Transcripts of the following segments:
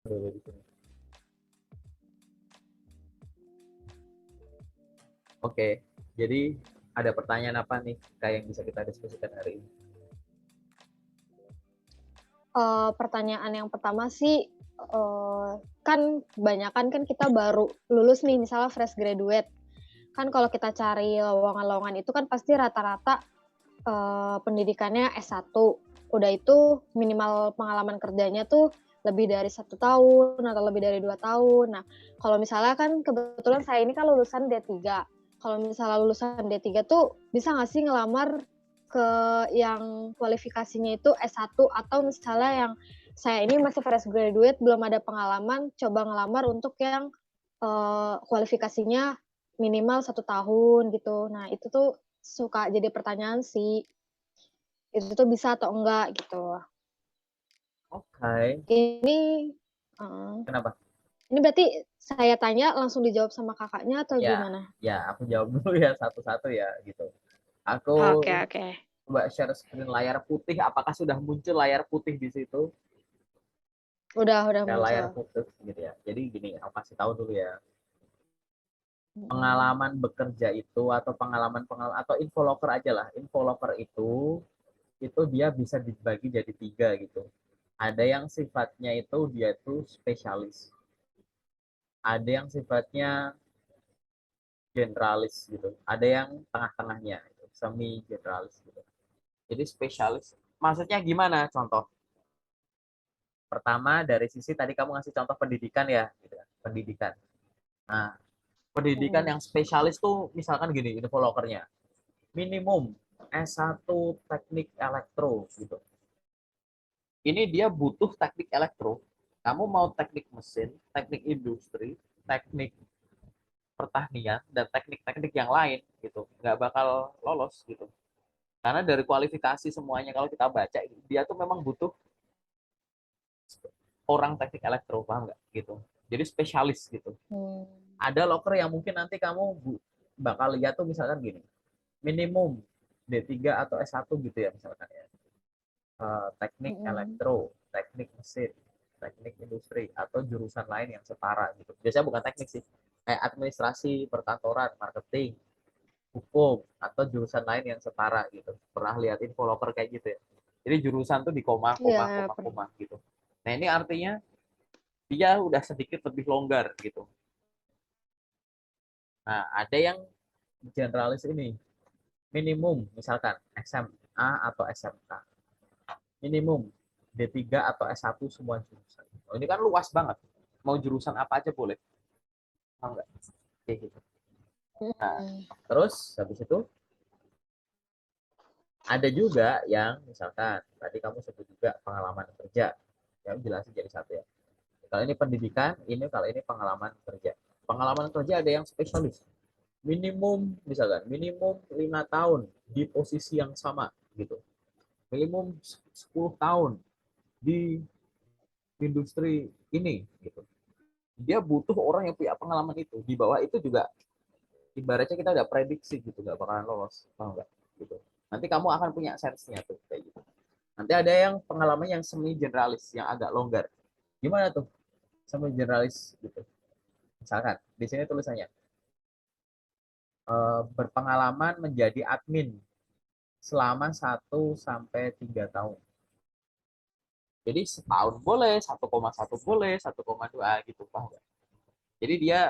dulu di sini. Oke, jadi ada pertanyaan apa nih kayak yang bisa kita diskusikan hari ini? Pertanyaan yang pertama sih, kan kebanyakan kan kita baru lulus nih, misalnya fresh graduate. Kan kalau kita cari lowongan-lowongan itu kan pasti rata-rata, pendidikannya S1. Udah itu minimal pengalaman kerjanya tuh lebih dari 1 tahun atau lebih dari 2 tahun. Nah, kalau misalnya kan kebetulan saya ini kan lulusan D3. Kalau misalnya lulusan D3 tuh bisa nggak sih ngelamar ke yang kualifikasinya itu S1 atau misalnya yang saya ini masih fresh graduate belum ada pengalaman, coba ngelamar untuk yang, kualifikasinya minimal 1 tahun gitu. Nah, itu tuh suka jadi pertanyaan sih, itu tuh bisa atau enggak gitu. Oke, Ini heeh, kenapa? ini berarti saya tanya langsung dijawab sama Kakaknya atau Ya, gimana? ya aku jawab dulu ya satu-satu ya gitu. Aku Oke oke. coba share screen layar putih. Apakah sudah muncul layar putih di situ? Udah Ya, layar muncul. putih gitu ya. Jadi gini, aku kasih tahu dulu ya. Mhm. Pengalaman bekerja itu atau pengalaman atau infoloker aja lah. Infoloker itu dia bisa dibagi jadi tiga gitu. Ada yang sifatnya itu dia itu spesialis. Ada yang sifatnya generalis gitu. Ada yang tengah-tengahnya, gitu, semi generalis gitu. Jadi spesialis. Maksudnya gimana? Contoh pertama dari sisi tadi kamu ngasih contoh pendidikan ya, gitu kan. Pendidikan. Nah, pendidikan Mhm. yang spesialis tuh misalkan gini, infolokernya minimum S1 teknik elektro gitu. Ini dia butuh teknik elektro. Kamu mau teknik mesin, teknik industri, teknik pertanian, dan teknik-teknik yang lain gitu. Nggak bakal lolos gitu. Karena dari kualifikasi semuanya kalau kita baca, dia tuh memang butuh orang teknik elektro, paham nggak? Gitu. Jadi spesialis gitu. Mmm. Ada loker yang mungkin nanti kamu bakal lihat tuh misalkan gini, minimum D3 atau S1 gitu ya misalkan ya. Teknik Mhm. elektro, teknik mesin, teknik industri, atau jurusan lain yang setara gitu. Biasanya bukan teknik sih, kayak administrasi, perkantoran, marketing, hukum, atau jurusan lain yang setara gitu. Pernah lihat infoloker kayak gitu ya. Jadi jurusan tuh di koma, Iya koma, iya, koma, pernah. koma gitu. Nah ini artinya dia udah sedikit lebih longgar gitu. Nah ada yang generalis ini, minimum misalkan SMA atau SMK. Minimum D3 atau S1 semua jurusan. Oh, ini kan luas banget. Mau jurusan apa aja boleh. Mau nggak? Kayak gitu. Nah, Mhm. terus habis itu ada juga yang misalkan tadi kamu sebut juga pengalaman kerja. Ya jelasin jadi satu ya. Kalau ini pendidikan, ini kalau ini pengalaman kerja. Pengalaman kerja ada yang spesialis. Minimum misalkan minimum 5 tahun di posisi yang sama gitu. Minimum 10 tahun di industri ini gitu. Dia butuh orang yang punya pengalaman itu. Di bawah itu juga ibaratnya kita udah prediksi gitu nggak bakalan lolos, paham nggak? Gitu. Nanti kamu akan punya sense-nya tuh kayak gitu. Nanti ada yang pengalaman yang semi generalis yang agak longgar. Gimana tuh semi generalis gitu? Misalkan di sini tulisannya berpengalaman menjadi admin selama 1 sampai 3 tahun. Jadi setahun boleh, 1,1 boleh, 1,2 gitu, paham nggak? Jadi dia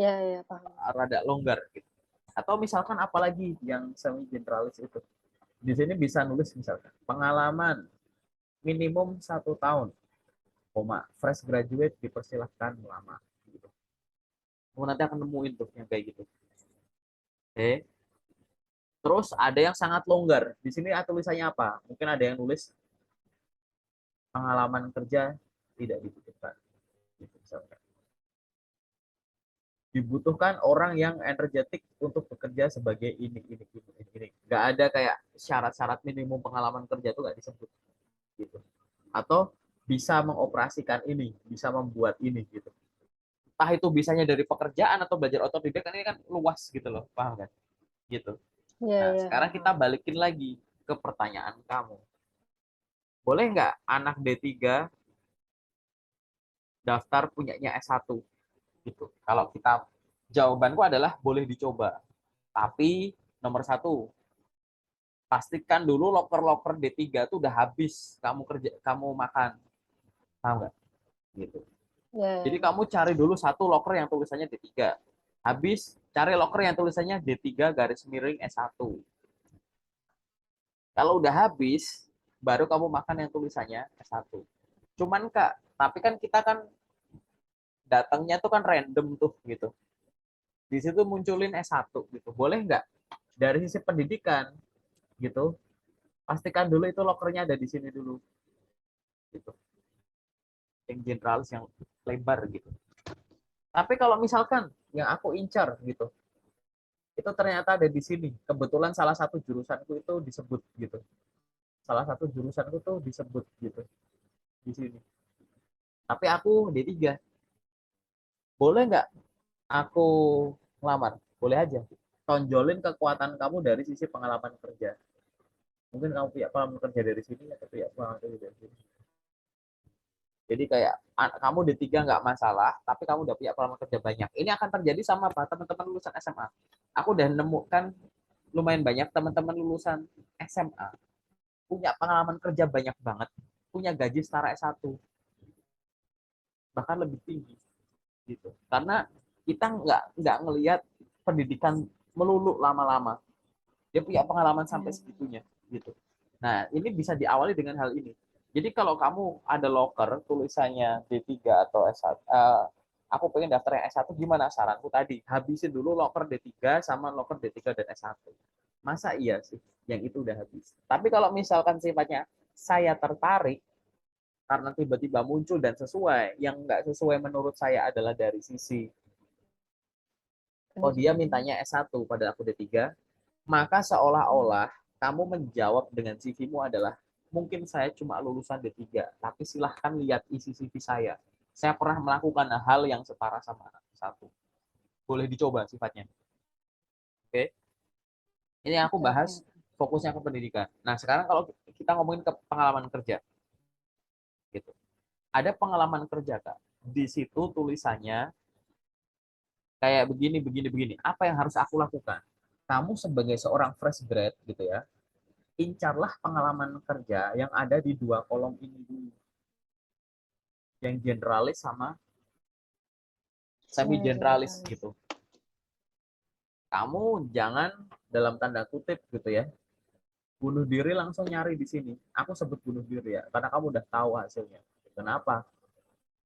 Iya iya, paham. rada longgar gitu. Atau misalkan apalagi yang semi generalis itu. Di sini bisa nulis misalkan pengalaman minimum 1 tahun, koma fresh graduate dipersilahkan melamar. Gitu. Kamu nanti akan nemuin tuh yang kayak gitu. Oke. Terus ada yang sangat longgar. Di sini tulisannya apa? Mungkin ada yang nulis pengalaman kerja tidak dibutuhkan. Gitu, misalkan. Dibutuhkan orang yang energetik untuk bekerja sebagai ini. Nggak ada kayak syarat-syarat minimum pengalaman kerja itu nggak disebut gitu. Atau bisa mengoperasikan ini, bisa membuat ini gitu. Entah itu bisanya dari pekerjaan atau belajar otodidak kan ini kan luas gitu loh, paham kan? Gitu. Iya Nah, iya, sekarang kita paham. balikin lagi ke pertanyaan kamu. Boleh nggak anak D3 daftar punyanya S1 gitu. Kalau kita jawabanku adalah boleh dicoba. Tapi nomor satu, pastikan dulu loker-loker D3 tuh udah habis kamu makan. Paham nggak? Gitu. Jadi Ya. kamu cari dulu satu loker yang tulisannya D3. Habis cari loker yang tulisannya D3 garis miring S1. Kalau udah habis, baru kamu makan yang tulisannya S1. Cuman Kak, tapi kan kita kan datangnya tuh kan random tuh gitu. Di situ munculin S1 gitu. Boleh nggak? Dari sisi pendidikan gitu, pastikan dulu itu lokernya ada di sini dulu gitu. Yang generalis yang lebar gitu. Tapi kalau misalkan yang aku incar gitu, itu ternyata ada di sini. Kebetulan salah satu jurusanku itu disebut gitu. Salah satu jurusanku tuh disebut gitu di sini. Tapi aku D3. Boleh nggak aku ngelamar? Boleh aja. Tonjolin kekuatan kamu dari sisi pengalaman kerja. Mungkin kamu punya pengalaman kerja dari sini, atau punya pengalaman kerja dari sini. Jadi kayak kamu D3 nggak masalah, tapi kamu udah punya pengalaman kerja banyak. Ini akan terjadi sama apa? Teman-teman lulusan SMA. Aku udah nemukan lumayan banyak teman-teman lulusan SMA punya pengalaman kerja banyak banget, punya gaji setara S1, bahkan lebih tinggi gitu. Karena kita nggak ngelihat pendidikan melulu lama-lama. Dia punya pengalaman sampai segitunya gitu. Nah, ini bisa diawali dengan hal ini. Jadi kalau kamu ada loker tulisannya D3 atau S1, aku pengen daftar yang S1, gimana saranku tadi? Habisin dulu loker D3 sama loker D3 dan S1. Masa iya sih yang itu udah habis? Tapi kalau misalkan sifatnya saya tertarik karena tiba-tiba muncul dan sesuai, yang nggak sesuai menurut saya adalah dari sisi oh dia Pendidikan. mintanya S1 pada aku D3, maka seolah-olah kamu menjawab dengan CV-mu adalah mungkin saya cuma lulusan D3, tapi silahkan lihat isi CV saya. Saya pernah melakukan hal yang setara sama satu. Boleh dicoba sifatnya. Oke, ini yang aku Oke, oke. bahas fokusnya ke pendidikan. Nah, sekarang kalau kita ngomongin ke pengalaman kerja, gitu. Ada pengalaman kerja, Kak. Di situ tulisannya kayak begini, begini, begini. Apa yang harus aku lakukan? Kamu sebagai seorang fresh grad, gitu ya, incarlah pengalaman kerja yang ada di dua kolom ini dulu, yang generalis sama semi Semi generalis generalis. gitu. Kamu jangan dalam tanda kutip gitu ya, bunuh diri langsung nyari di sini. Aku sebut bunuh diri ya, karena kamu udah tahu hasilnya. Kenapa?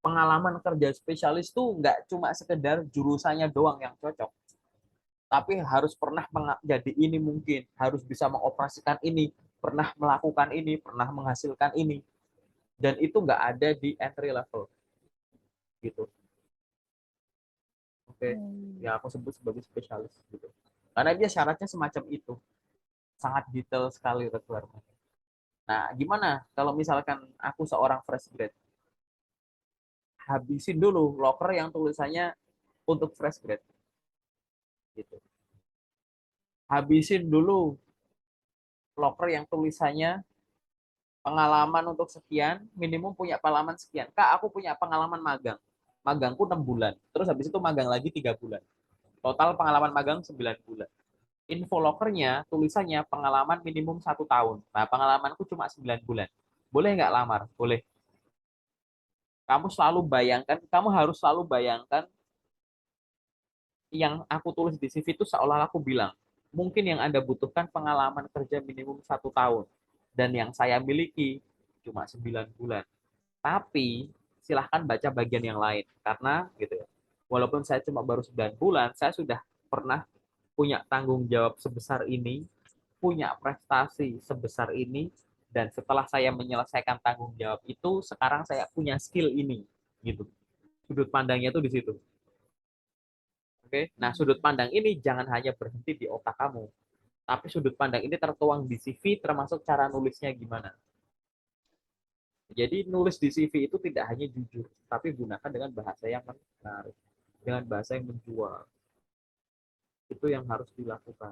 Pengalaman kerja spesialis tuh nggak cuma sekedar jurusannya doang yang cocok, tapi harus pernah jadi ini, mungkin harus bisa mengoperasikan ini, pernah melakukan ini, pernah menghasilkan ini, dan itu nggak ada di entry level gitu. Oke, Hmm. yang aku sebut sebagai spesialis gitu. Karena dia syaratnya semacam itu, sangat detail sekali requirement. Nah, gimana kalau misalkan aku seorang fresh grad, habisin dulu loker yang tulisannya untuk fresh grad gitu. Habisin dulu loker yang tulisannya pengalaman untuk sekian, minimum punya pengalaman sekian. Kak, aku punya pengalaman magang. Magangku 6 bulan. Terus habis itu magang lagi 3 bulan. Total pengalaman magang 9 bulan. Info lokernya tulisannya pengalaman minimum 1 tahun. Nah, pengalamanku cuma 9 bulan. Boleh nggak lamar? Boleh. Kamu harus selalu bayangkan yang aku tulis di CV itu seolah aku bilang, mungkin yang Anda butuhkan pengalaman kerja minimum 1 tahun. Dan yang saya miliki cuma 9 bulan. Tapi silahkan baca bagian yang lain. Karena gitu ya, walaupun saya cuma baru 9 bulan, saya sudah pernah punya tanggung jawab sebesar ini, punya prestasi sebesar ini, dan setelah saya menyelesaikan tanggung jawab itu, sekarang saya punya skill ini, gitu. Sudut pandangnya itu di situ. Oke, nah sudut pandang ini jangan hanya berhenti di otak kamu, tapi sudut pandang ini tertuang di CV, termasuk cara nulisnya gimana. Jadi nulis di CV itu tidak hanya jujur, tapi gunakan dengan bahasa yang menarik, dengan bahasa yang menjual. Itu yang harus dilakukan.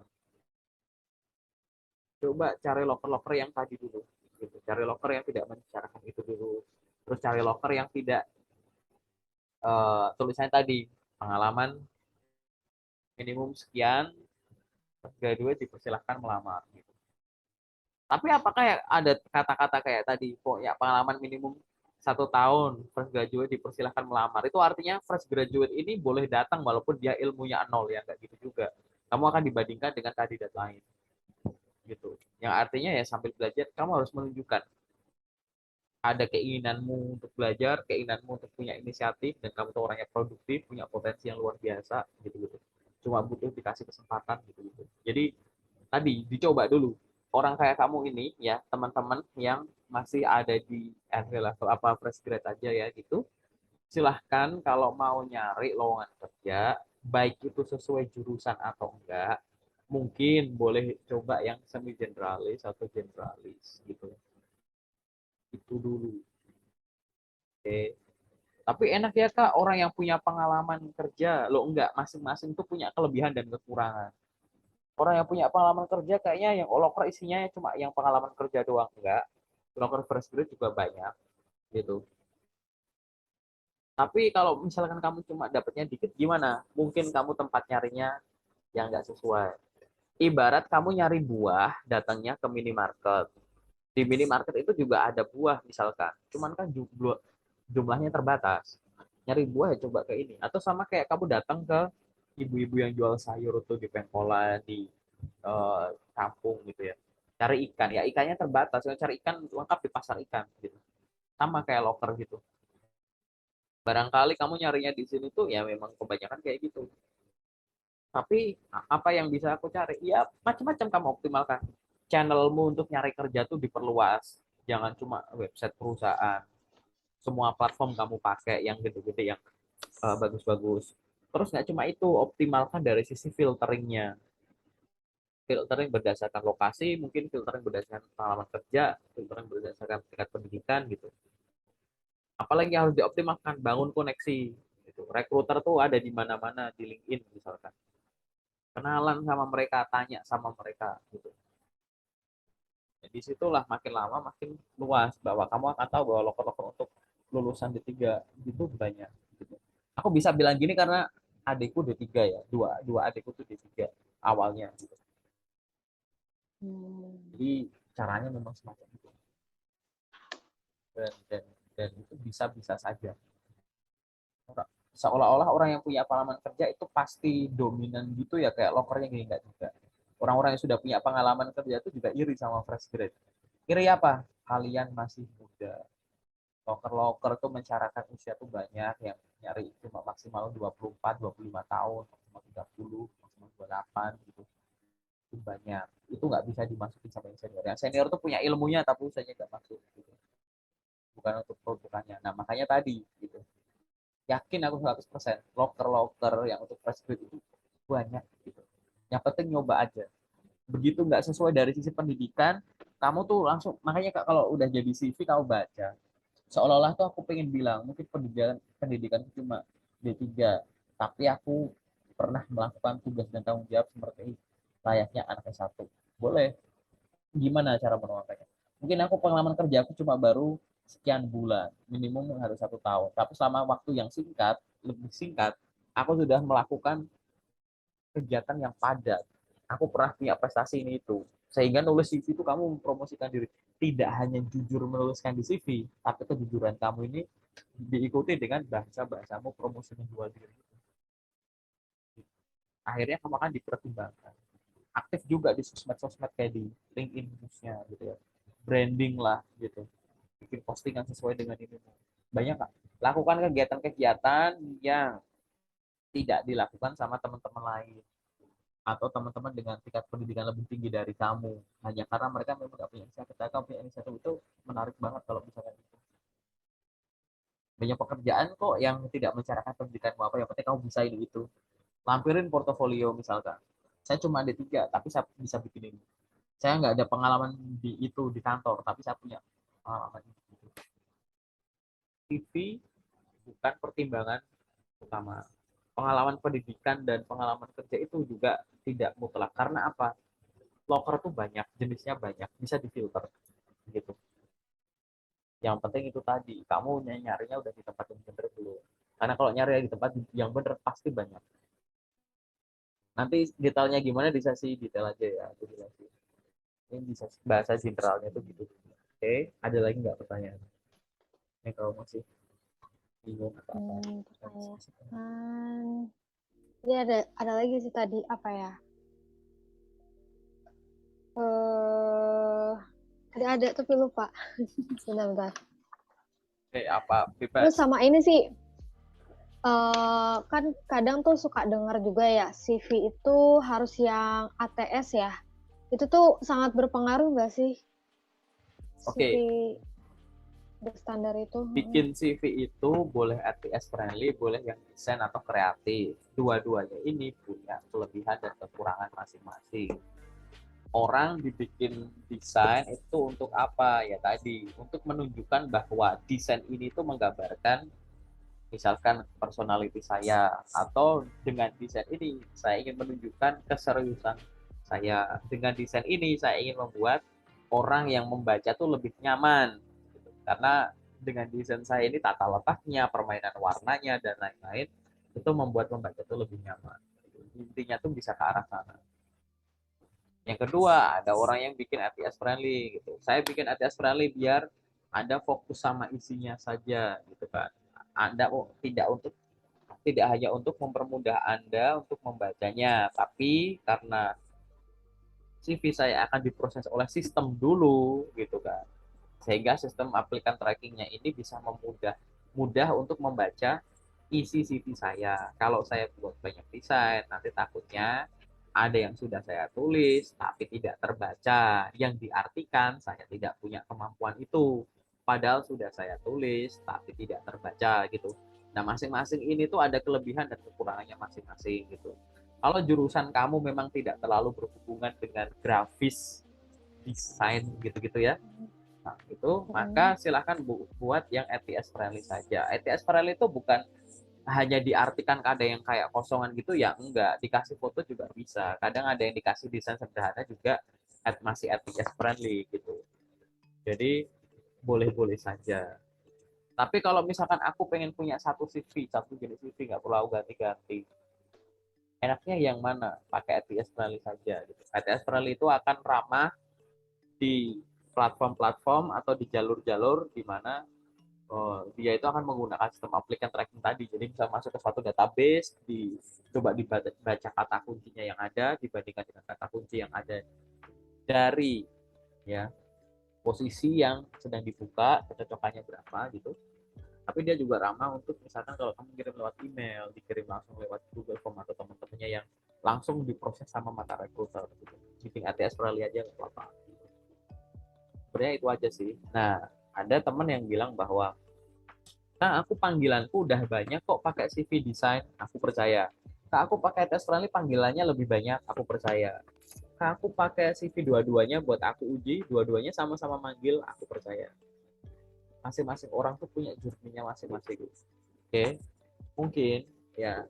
Coba cari loker-loker yang tadi dulu, gitu. Cari loker yang tidak membicarakan itu dulu, terus cari loker yang tidak tulisannya tadi pengalaman minimum sekian, graduate dipersilahkan melamar gitu. Tapi apakah ya ada kata-kata kayak tadi, ya pengalaman minimum 1 tahun, fresh graduate dipersilahkan melamar. Itu artinya fresh graduate ini boleh datang walaupun dia ilmunya nol, ya nggak gitu juga. Kamu akan dibandingkan dengan kandidat lain gitu. Yang artinya ya sambil belajar kamu harus menunjukkan ada keinginanmu untuk belajar, keinginanmu untuk punya inisiatif, dan kamu tuh orangnya produktif, punya potensi yang luar biasa gitu-gitu. Cuma butuh dikasih kesempatan gitu-gitu. Jadi tadi dicoba dulu. Orang kayak kamu ini ya, teman-teman yang masih ada di entry level apa fresh grade aja ya gitu. Silahkan kalau mau nyari lowongan kerja, baik itu sesuai jurusan atau enggak, mungkin boleh coba yang semi generalis atau generalis gitu. Itu dulu. Oke. Tapi enak ya Kak, orang yang punya pengalaman kerja, lo enggak, masing-masing tuh punya kelebihan dan kekurangan. Orang yang punya pengalaman kerja kayaknya yang loker isinya cuma yang pengalaman kerja doang, enggak. Loker fresh grade juga banyak gitu. Tapi kalau misalkan kamu cuma dapatnya dikit gimana? Mungkin kamu tempat nyarinya yang enggak sesuai. Ibarat kamu nyari buah, datangnya ke minimarket. Di minimarket itu juga ada buah misalkan. Cuman kan jumlahnya terbatas. Nyari buah ya coba ke ini. Atau sama kayak kamu datang ke ibu-ibu yang jual sayur tuh di pengkolan, di kampung gitu ya. Cari ikan, ya ikannya terbatas. Cari ikan lengkap di pasar ikan gitu. Sama kayak loker gitu. Barangkali kamu nyarinya di sini tuh ya memang kebanyakan kayak gitu. Tapi apa yang bisa aku cari? Ya macam-macam kamu optimalkan. Channelmu untuk nyari kerja tuh diperluas. Jangan cuma website perusahaan. Semua platform kamu pakai yang gede-gede, yang bagus-bagus. Terus nggak cuma itu, optimalkan dari sisi filteringnya. Filtering berdasarkan lokasi, mungkin filtering berdasarkan pengalaman kerja, filtering berdasarkan tingkat pendidikan gitu. Apalagi harus dioptimalkan, bangun koneksi. Gitu. Recruiter tuh ada di mana-mana, di LinkedIn misalkan. Kenalan sama mereka, tanya sama mereka gitu. Jadi situlah makin lama makin luas bahwa kamu akan tahu bahwa loker-loker untuk lulusan D3 itu banyak. Gitu. Aku bisa bilang gini karena adikku D3 ya, dua adikku tuh D3 awalnya. Gitu. Jadi caranya memang semacam itu. Dan, dan, dan itu bisa-bisa saja. Seolah-olah orang yang punya pengalaman kerja itu pasti dominan gitu ya, kayak lokernya gini, enggak juga. Orang-orang yang sudah punya pengalaman kerja itu juga iri sama fresh grade. Iri apa? Kalian masih muda. Loker-loker tuh mensyaratkan usia tuh banyak, yang nyari cuma maksimal 24, 25 tahun, maksimal 30, maksimal 28 gitu. Itu banyak. Itu nggak bisa dimasukin sama yang senior. Yang senior tuh punya ilmunya tapi usianya nggak masuk gitu. Bukan untuk peruntukannya. Nah, makanya tadi gitu. Yakin aku 100% loker-loker yang untuk fresh grade itu banyak gitu. Yang penting nyoba aja. Begitu nggak sesuai dari sisi pendidikan, kamu tuh langsung, makanya Kak, kalau udah jadi CV kamu baca, seolah-olah tuh aku pengen bilang mungkin pendidikan cuma D3, tapi aku pernah melakukan tugas dan tanggung jawab seperti layaknya anak S1. Boleh. Gimana cara menuangkannya? Mungkin aku pengalaman kerja aku cuma baru sekian bulan, minimum harus 1 tahun, tapi selama waktu yang singkat, lebih singkat, aku sudah melakukan kegiatan yang padat. Aku pernah punya prestasi ini itu, sehingga nulis CV itu kamu mempromosikan diri, tidak hanya jujur menuliskan di CV, tapi kejujuran kamu ini diikuti dengan bahasa-bahasamu promosi menjual diri. Akhirnya kamu akan dipertimbangkan. Aktif juga di sosmed-sosmed kayak di LinkedIn News-nya gitu ya. Branding lah gitu. Bikin postingan sesuai dengan ini. Banyak Kak. Lakukan kegiatan-kegiatan yang tidak dilakukan sama teman-teman lain atau teman-teman dengan tingkat pendidikan lebih tinggi dari kamu, hanya karena mereka memang nggak punya inisiatif. Kamu punya inisiatif itu menarik banget kalau misalnya itu. Banyak pekerjaan kok yang tidak menceritakan pendidikanmu apa, yang penting kamu bisa itu. Lampirin portofolio misalkan. Saya cuma ada 3, tapi saya bisa bikin ini. Saya nggak ada pengalaman di itu di kantor, tapi saya punya pengalaman itu. CV bukan pertimbangan utama. Pengalaman pendidikan dan pengalaman kerja itu juga tidak mutlak. Karena apa? Loker tuh banyak, jenisnya banyak, bisa difilter gitu. Yang penting itu tadi, kamu nyarinya udah di tempat yang bener belum. Karena kalau nyari di tempat yang benar pasti banyak. Nanti detailnya gimana di sesi detail aja ya. Ini bisa bahasa generalnya tuh gitu. Oke, ada lagi nggak pertanyaan? Yang kalau masih bingung atau apa? Pertanyaan. Jadi ada lagi sih tadi apa ya? Tadi ada tapi lupa. Bentar. Oke, apa Terus bebas? sama ini sih, kan kadang tuh suka dengar juga ya, CV itu harus yang ATS ya. Itu tuh sangat berpengaruh nggak sih? CV Oke, standar itu? bikin CV itu boleh ATS friendly, boleh yang desain atau kreatif. Dua-duanya ini punya kelebihan dan kekurangan masing-masing. Orang dibikin desain itu untuk apa? Ya tadi, untuk menunjukkan bahwa desain ini tuh menggambarkan misalkan personality saya, atau dengan desain ini saya ingin menunjukkan keseriusan saya. Dengan desain ini saya ingin membuat orang yang membaca tuh lebih nyaman gitu. Karena dengan desain saya ini tata letaknya, permainan warnanya dan lain-lain itu membuat membaca tuh lebih nyaman. Intinya tuh bisa ke arah sana. Yang kedua, ada orang yang bikin ATS friendly gitu. Saya bikin ATS friendly biar Anda fokus sama isinya saja gitu kan. Anda tidak hanya untuk mempermudah Anda untuk membacanya, tapi karena CV saya akan diproses oleh sistem dulu gitu kan. Sehingga sistem aplikan trackingnya ini bisa mudah untuk membaca isi CV saya. Kalau saya buat banyak desain, nanti takutnya ada yang sudah saya tulis tapi tidak terbaca, yang diartikan saya tidak punya kemampuan itu. Padahal sudah saya tulis tapi tidak terbaca gitu. Nah, masing-masing ini tuh ada kelebihan dan kekurangannya masing-masing gitu. Kalau jurusan kamu memang tidak terlalu berhubungan dengan grafis, desain gitu-gitu ya, nah, itu maka silahkan buat yang ATS friendly saja. ATS friendly itu bukan hanya diartikan ada yang kayak kosongan gitu ya, enggak, dikasih foto juga bisa, kadang ada yang dikasih desain sederhana juga masih ATS friendly gitu. Jadi boleh-boleh saja. Tapi kalau misalkan aku pengen punya satu jenis CV, nggak perlu ganti-ganti, enaknya yang mana? Pakai ATS friendly saja gitu. ATS friendly itu akan ramah di platform-platform atau di jalur-jalur di mana dia itu akan menggunakan sistem application tracking tadi. Jadi bisa masuk ke suatu database, coba dibaca kata kuncinya yang ada dibandingkan dengan kata kunci yang ada dari ya posisi yang sedang dibuka, kecocokannya berapa gitu. Tapi dia juga ramah untuk misalkan kalau kamu kirim lewat email, dikirim langsung lewat Google Form atau teman-temannya yang langsung diproses sama mata recruiter gitu. Meeting ATS Rally aja nggak apa-apa. Sebenarnya itu aja sih. Nah, ada teman yang bilang bahwa nah, aku panggilanku udah banyak kok pakai CV desain, aku percaya. Kak, aku pakai tes friendly panggilannya lebih banyak, aku percaya. Kak, aku pakai CV dua-duanya buat aku uji, dua-duanya sama-sama manggil, aku percaya. Masing-masing orang tuh punya journey-nya masing-masing. Oke, mungkin ya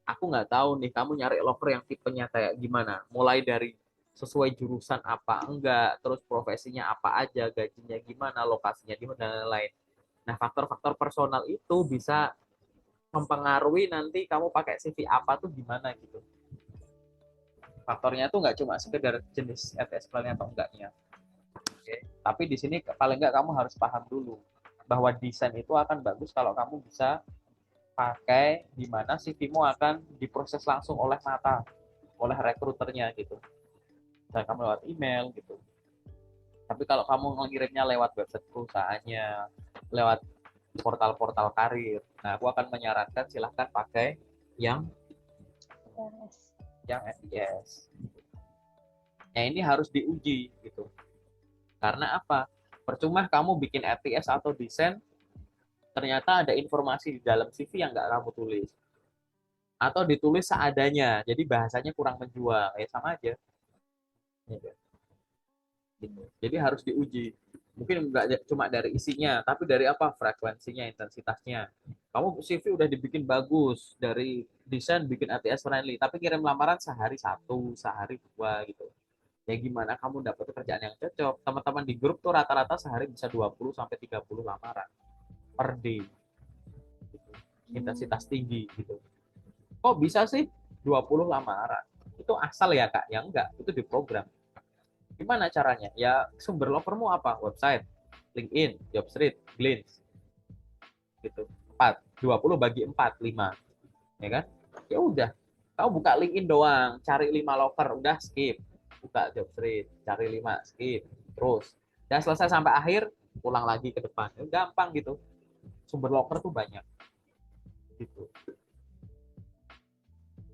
aku nggak tahu nih kamu nyari loker yang tipenya kayak gimana. Mulai dari sesuai jurusan apa enggak, terus profesinya apa aja, gajinya gimana, lokasinya di mana dan lain-lain. Nah, faktor-faktor personal itu bisa mempengaruhi nanti kamu pakai CV apa tuh gimana gitu. Faktornya tuh nggak cuma sekedar jenis FSP-nya atau enggaknya. Oke. Tapi di sini paling nggak kamu harus paham dulu bahwa desain itu akan bagus kalau kamu bisa pakai di mana CV-mu akan diproses langsung oleh mata, oleh rekruternya gitu. Dan kamu lewat email gitu. Tapi kalau kamu ngirimnya lewat website perusahaannya, lewat portal-portal karir, nah aku akan menyarankan silahkan pakai yang FIS. Nah, ini harus diuji gitu. Karena apa? Percuma kamu bikin FIS atau desain, ternyata ada informasi di dalam CV yang nggak kamu tulis. Atau ditulis seadanya, jadi bahasanya kurang menjual. Ya sama aja. Gitu. Jadi harus diuji. Mungkin nggak cuma dari isinya, tapi dari apa? Frekuensinya, intensitasnya. Kamu CV udah dibikin bagus, dari desain bikin ATS friendly, tapi kirim lamaran sehari satu, sehari dua gitu. Ya gimana kamu dapat pekerjaan yang cocok? Teman-teman di grup tuh rata-rata sehari bisa 20 sampai 30 lamaran per day. Gitu. intensitas tinggi gitu. Kok bisa sih 20 lamaran? Itu asal ya Kak? Ya enggak, itu diprogram. Gimana caranya? Ya sumber lokermu apa? Website, LinkedIn, Jobstreet, Glints gitu. 4, 20 bagi 4, 5. Ya kan? Ya udah. Kamu buka LinkedIn doang, cari 5 loker, udah skip. Buka Jobstreet, cari 5, skip. Terus. Dan selesai sampai akhir, pulang lagi ke depan. Gampang gitu. Sumber loker tuh banyak gitu.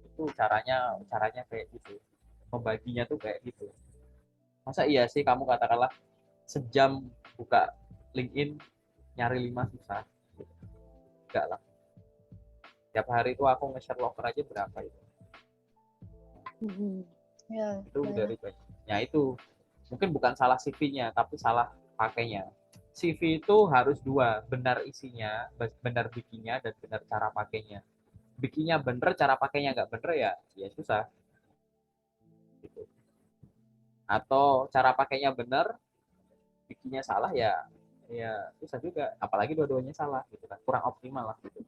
Itu caranya kayak gitu. Membaginya tuh kayak gitu. Masa iya sih kamu katakanlah sejam buka LinkedIn nyari 5 susah? Enggak lah. Tiap hari itu aku nge-share locker aja berapa itu? Ya, Itu banyak. dari banyaknya itu. Mungkin bukan salah CV-nya, tapi salah pakainya. CV itu harus dua, benar isinya, benar bikinnya, dan benar cara pakainya. Bikinnya bener, cara pakainya nggak bener ya, ya susah. Gitu. Atau cara pakainya bener, bikinnya salah ya, ya susah juga. Apalagi dua-duanya salah, gitu kan, kurang optimal lah. Gitu.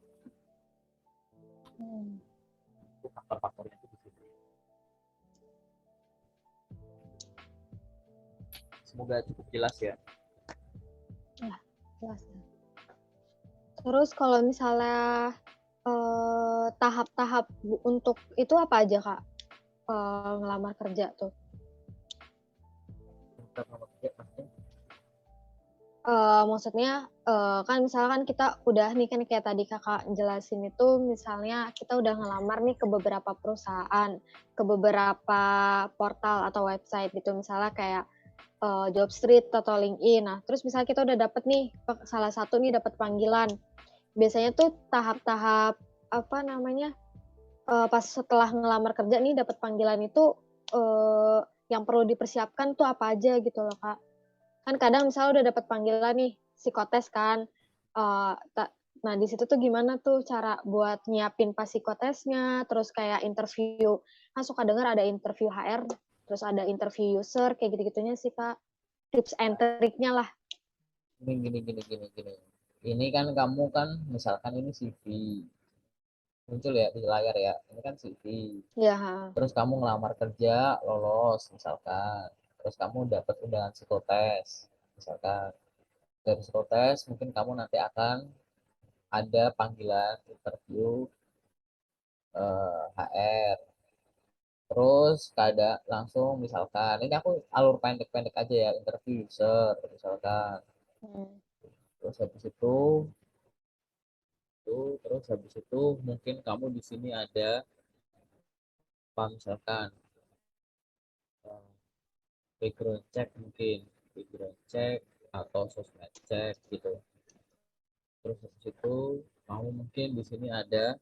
Itu faktor-faktornya itu di situ. Semoga cukup jelas ya. Ya, jelas. Terus kalau misalnya tahap-tahap untuk itu apa aja Kak? Ngelamar kerja tuh. Maksudnya kan misalkan kita udah nih kan kayak tadi Kakak jelasin itu misalnya kita udah ngelamar nih ke beberapa perusahaan, ke beberapa portal atau website gitu misalnya kayak Jobstreet atau LinkedIn. Nah, terus misalnya kita udah dapet nih salah satu nih dapat panggilan. Biasanya tuh tahap-tahap apa namanya pas setelah ngelamar kerja nih dapat panggilan itu yang perlu dipersiapkan tuh apa aja gitu loh Kak. Kan kadang misalnya udah dapat panggilan nih psikotes kan, eee, nah di situ tuh gimana tuh cara buat nyiapin pas psikotesnya, terus kayak interview, kan suka dengar ada interview HR, terus ada interview user, kayak gitu-gitunya sih Kak, tips and triknya lah. Gini. Ini kan kamu kan misalkan ini CV muncul ya di layar ya. Ini kan CV. Iya, heeh. Terus kamu ngelamar kerja, lolos misalkan. Terus kamu dapat undangan psikotes misalkan. Dari psikotes mungkin kamu nanti akan ada panggilan interview HR. Terus kada langsung misalkan ini aku alur pendek-pendek aja ya interview user misalkan. Hmm. Terus terus habis itu mungkin kamu di sini ada apa misalkan eh, background check mungkin background check atau sosmed check gitu. Terus habis itu kamu mungkin di sini ada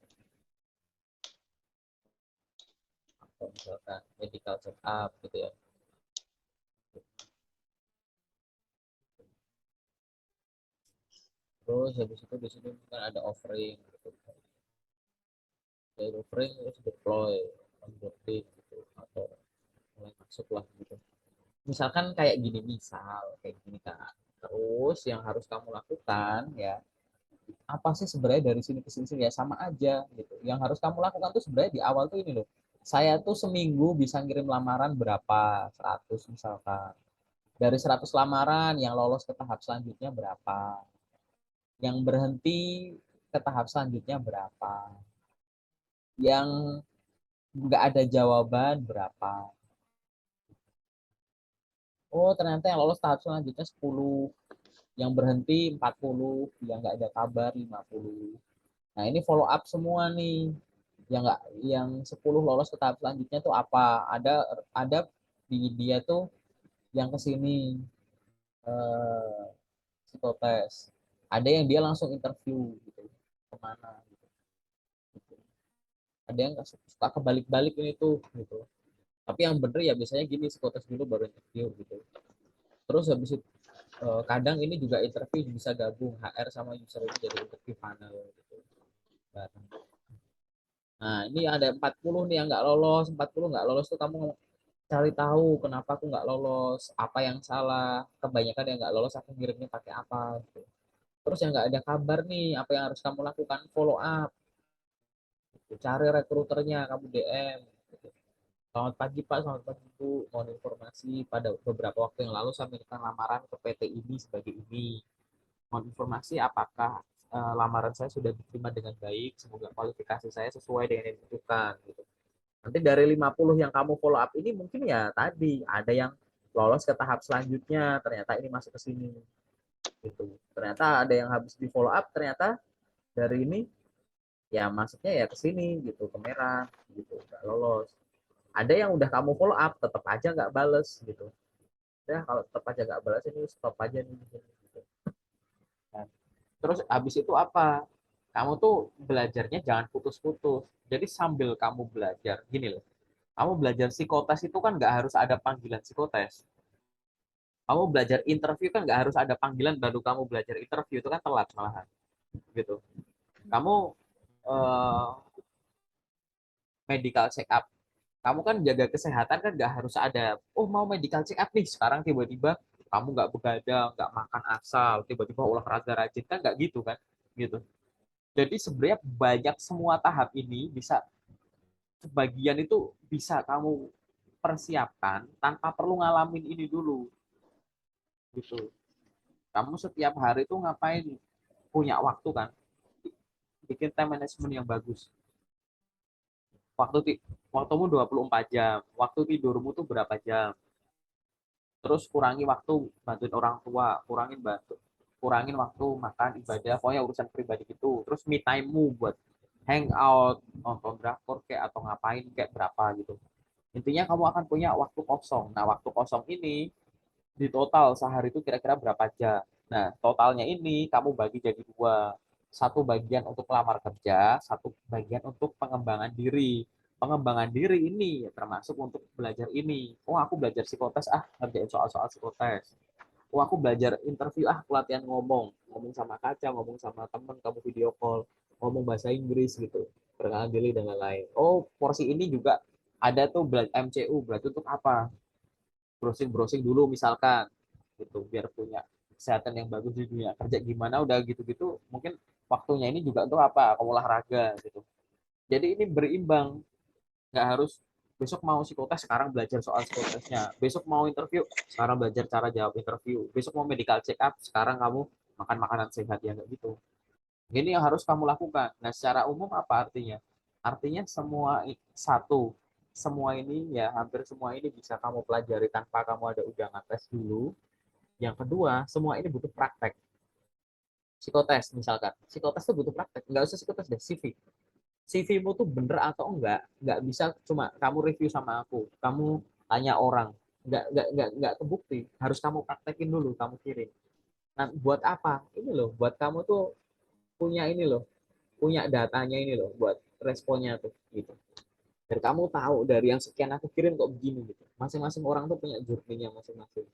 atau misalkan medical check up gitu ya. Terus habis itu di sini mungkin ada offering gitu. Dari offering terus deploy onboarding gitu atau mulai masuk lah gitu. Misalkan kayak gini misal kayak gini kan. Terus yang harus kamu lakukan ya apa sih sebenarnya dari sini ke sini ya sama aja gitu. Yang harus kamu lakukan tuh sebenarnya di awal tuh ini loh. Saya tuh seminggu bisa ngirim lamaran berapa? 100 misalkan. Dari 100 lamaran yang lolos ke tahap selanjutnya berapa? Yang berhenti ke tahap selanjutnya berapa? Yang nggak ada jawaban berapa? Oh, ternyata yang lolos tahap selanjutnya 10, yang berhenti 40, yang nggak ada kabar 50. Nah, ini follow up semua nih. Yang nggak yang 10 lolos ke tahap selanjutnya tuh apa? Ada di dia tuh yang ke sini eh, psikotes. Ada yang dia langsung interview gitu. Kemana gitu. Ada yang suka kebalik-balik ini tuh gitu. Tapi yang bener ya biasanya gini psikotes dulu baru interview gitu. Terus habis itu kadang ini juga interview bisa gabung HR sama user ini jadi interview panel gitu. Nah, ini ada 40 nih yang nggak lolos, 40 nggak lolos tuh kamu cari tahu kenapa aku nggak lolos, apa yang salah. Kebanyakan yang nggak lolos aku ngirimnya pakai apa gitu. Terus yang nggak ada kabar nih, apa yang harus kamu lakukan? Follow up. Cari rekruternya, kamu DM. Gitu. Selamat pagi Pak, selamat pagi Bu. Mohon informasi pada beberapa waktu yang lalu saya minta lamaran ke PT ini sebagai ini. Mohon informasi apakah lamaran saya sudah diterima dengan baik. Semoga kualifikasi saya sesuai dengan yang dibutuhkan. Gitu. Nanti dari 50 yang kamu follow up ini mungkin ya tadi ada yang lolos ke tahap selanjutnya. Ternyata ini masuk ke sini. Gitu. Ternyata ada yang habis di follow up. Ternyata dari ini ya masuknya ya ke sini gitu, ke merah gitu, nggak lolos. Ada yang udah kamu follow up tetap aja nggak bales gitu, ya kalau tetap aja nggak bales ini stop aja nih gitu. Nah, terus habis itu apa, kamu tuh belajarnya jangan putus-putus. Jadi sambil kamu belajar gini loh, kamu belajar psikotes itu kan nggak harus ada panggilan psikotes. Kamu belajar interview kan nggak harus ada panggilan baru kamu belajar interview, itu kan telat malahan gitu. Kamu eh, medical check up, kamu kan jaga kesehatan kan nggak harus ada, oh mau medical check up nih sekarang tiba-tiba kamu nggak begadang, nggak makan asal, tiba-tiba olahraga rajin, kan nggak gitu kan, gitu. Jadi sebenarnya banyak, semua tahap ini bisa, sebagian itu bisa kamu persiapkan tanpa perlu ngalamin ini dulu, gitu. Kamu setiap hari itu ngapain, punya waktu kan, bikin time management yang bagus. Waktumu 24 jam, waktu tidurmu tuh berapa jam, terus kurangi waktu bantuin orang tua, kurangin waktu makan ibadah, pokoknya urusan pribadi gitu. Terus me time-mu buat hangout, nonton drakor kayak atau ngapain kayak berapa gitu. Intinya kamu akan punya waktu kosong. Nah, waktu kosong ini di total sehari itu kira-kira berapa jam. Nah, totalnya ini kamu bagi jadi dua. Satu bagian untuk melamar kerja, satu bagian untuk pengembangan diri. Pengembangan diri ini ya termasuk untuk belajar ini. Oh, aku belajar psikotes, ngerjain soal-soal psikotes. Oh, aku belajar interview, pelatihan ngomong. Ngomong sama kaca, ngomong sama temen, kamu video call, ngomong bahasa Inggris gitu. Perkenalan diri dan lain-lain. Oh, porsi ini juga ada tuh MCU, berarti untuk apa? Browsing-browsing dulu misalkan gitu, biar punya kesehatan yang bagus di dunia kerja gimana, udah gitu-gitu mungkin waktunya ini juga untuk apa, olahraga gitu. Jadi ini berimbang, nggak harus besok mau psikotes sekarang belajar soal psikotesnya, besok mau interview sekarang belajar cara jawab interview, besok mau medical check up sekarang kamu makan makanan sehat, ya nggak gitu. Ini yang harus kamu lakukan. Nah, secara umum apa artinya? Artinya semua ini ya, hampir semua ini bisa kamu pelajari tanpa kamu ada ujian tes dulu. Yang kedua, semua ini butuh praktek. Psikotes misalkan, psikotes itu butuh praktek. Nggak usah psikotes deh, CV. CV-mu tuh bener atau nggak bisa cuma kamu review sama aku, kamu tanya orang, nggak kebukti. Harus kamu praktekin dulu, kamu kirim. Nah, buat apa? Ini loh, buat kamu tuh punya ini loh, punya datanya ini loh, buat responnya tuh gitu. Dan kamu tahu dari yang sekian aku kirim kok begini gitu. Masing-masing orang tuh punya journey-nya masing-masing.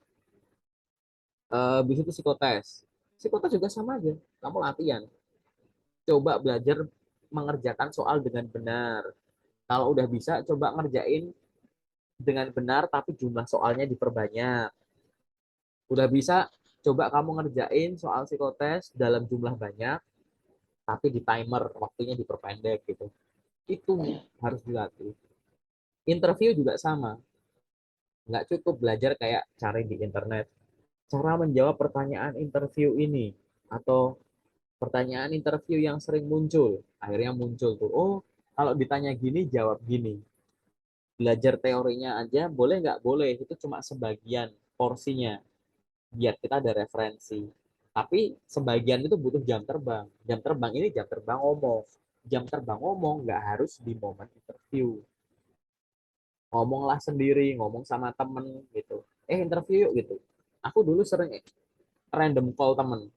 Bisa itu psikotes. Psikotes juga sama aja. Kamu latihan. Coba belajar mengerjakan soal dengan benar. Kalau udah bisa, coba ngerjain dengan benar, tapi jumlah soalnya diperbanyak. Udah bisa, coba kamu ngerjain soal psikotes dalam jumlah banyak, tapi di timer, waktunya diperpendek gitu. Itu harus dilatih. Interview juga sama. Nggak cukup belajar kayak cari di internet. Cara menjawab pertanyaan interview ini, atau pertanyaan interview yang sering muncul. Akhirnya muncul tuh, oh kalau ditanya gini, jawab gini. Belajar teorinya aja, boleh nggak? Boleh. Itu cuma sebagian porsinya. Biar kita ada referensi. Tapi sebagian itu butuh jam terbang. Jam terbang ini jam terbang ngomong. Jam terbang ngomong nggak harus di momen interview. Ngomonglah sendiri, ngomong sama temen gitu. Interview yuk gitu. Aku dulu sering random call temen,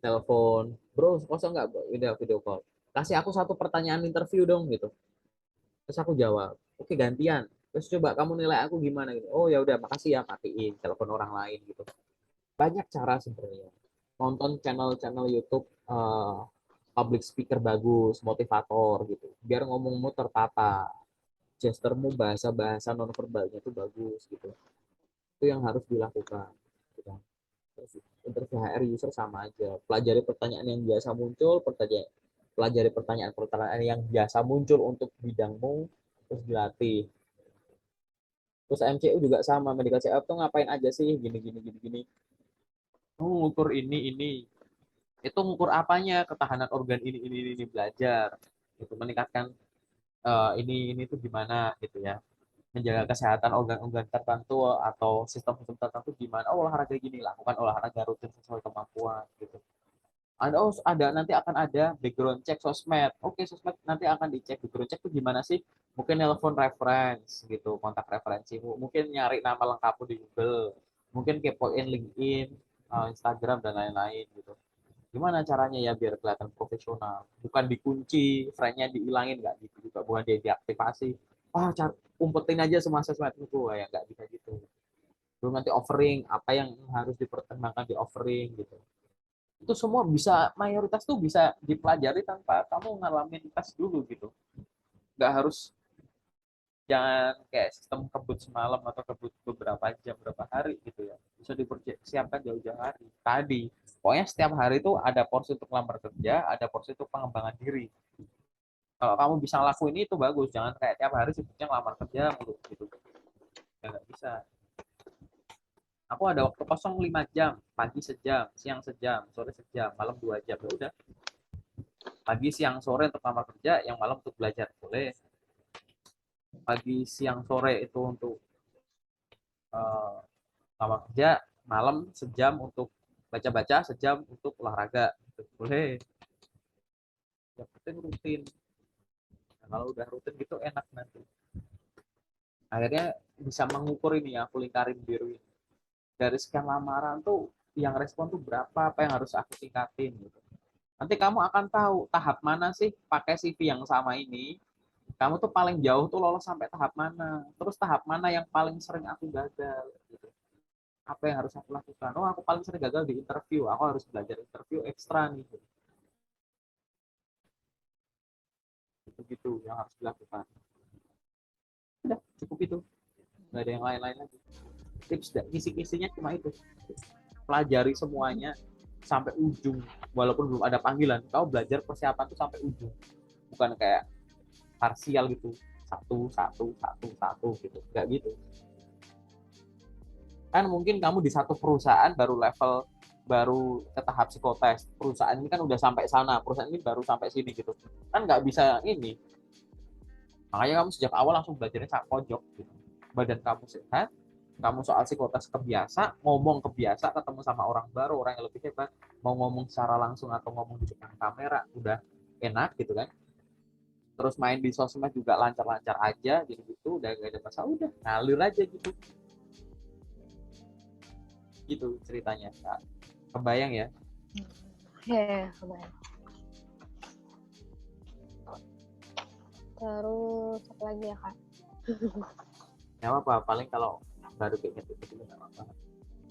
telepon, bro kosong nggak video call, kasih aku satu pertanyaan interview dong gitu, terus aku jawab, oke gantian, terus coba kamu nilai aku gimana gitu, oh ya udah makasih ya, matiin telepon orang lain gitu. Banyak cara sebenarnya, nonton channel-channel YouTube, public speaker bagus, motivator gitu, biar ngomongmu tertata, gestermu, bahasa-bahasa non verbalnya itu bagus gitu. Itu yang harus dilakukan gitu. Terus interview HR user sama aja, pelajari pertanyaan yang biasa muncul, pertanyaan pelajari pertanyaan-pertanyaan yang biasa muncul untuk bidangmu, terus dilatih. Terus MCU juga sama, medical check up tuh ngapain aja sih, gini gini gini gini. Oh, ngukur ini. Itu ngukur apanya? Ketahanan organ ini belajar. Itu meningkatkan ini tuh gimana gitu ya. Menjaga kesehatan organ-organ tertentu atau sistem-sistem tertentu gimana. Oh, olahraga gini, lakukan olahraga rutin sesuai kemampuan gitu. Ada nanti akan ada background check sosmed. Oke, sosmed nanti akan dicek. Background check itu gimana sih? Mungkin nelpon reference gitu, kontak referensi. Mungkin nyari nama lengkapmu di Google. Mungkin kepoin LinkedIn, Instagram dan lain-lain gitu. Gimana caranya ya biar kelihatan profesional? Bukan dikunci, friend-nya dihilangin nggak gitu juga. Bukan dia diaktifasi. Wah, umpetin aja semua sosmed itu ya nggak bisa gitu. Belum nanti offering, apa yang harus dipertimbangkan di offering gitu. Itu semua bisa, mayoritas tuh bisa dipelajari tanpa kamu ngalamin tes dulu gitu. Nggak harus, jangan kayak sistem kebut semalam atau kebut beberapa jam berapa hari gitu ya, bisa dipersiapkan jauh-jauh hari tadi. Pokoknya setiap hari itu ada porsi untuk lamar kerja, ada porsi untuk pengembangan diri. Kalau kamu bisa ngelakuin itu bagus, jangan kayak tiap hari sibuknya ngelamar kerja mulu gitu, ya nggak bisa. Aku ada waktu kosong 5 jam, pagi sejam, siang sejam, sore sejam, malam 2 jam, ya udah. Pagi siang sore untuk lamar kerja, yang malam untuk belajar boleh. Pagi siang sore itu untuk uh, lamar kerja, malam sejam untuk baca-baca, sejam untuk olahraga, gitu. Boleh. Yang penting rutin. Nah, kalau udah rutin gitu enak nanti. Akhirnya bisa mengukur ini ya, aku lingkarin biru ini. Dari sekian lamaran tuh yang respon tuh berapa, apa yang harus aku tingkatin gitu. Nanti kamu akan tahu tahap mana sih pakai CV yang sama ini. Kamu tuh paling jauh tuh lolos sampai tahap mana. Terus tahap mana yang paling sering aku gagal gitu. Apa yang harus aku lakukan? Oh, aku paling sering gagal di interview. Aku harus belajar interview ekstra nih. Itu yang harus dilakukan. Udah, cukup itu. Nggak ada yang lain-lain lagi. Tips dan kisi-kisinya cuma itu. Pelajari semuanya sampai ujung. Walaupun belum ada panggilan, kau belajar persiapan tuh sampai ujung. Bukan kayak parsial gitu. Satu gitu. Nggak gitu. Kan mungkin kamu di satu perusahaan baru ke tahap psikotes, perusahaan ini kan udah sampai sana, perusahaan ini baru sampai sini gitu, kan nggak bisa ini. Makanya kamu sejak awal langsung belajarnya sak pojok gitu. Badan kamu sehat, kamu soal psikotes kebiasa, ngomong kebiasa, ketemu sama orang baru, orang yang lebih hebat, mau ngomong secara langsung atau ngomong di depan kamera udah enak gitu kan. Terus main di sosmed juga lancar-lancar aja gitu, gitu udah gak ada masalah, udah ngalir aja gitu. Gitu ceritanya, Kak. Kebayang ya? Ya, kebayang. Terus apa lagi ya, Kak? Ya apa, paling kalau baru kayak gitu nggak apa-apa.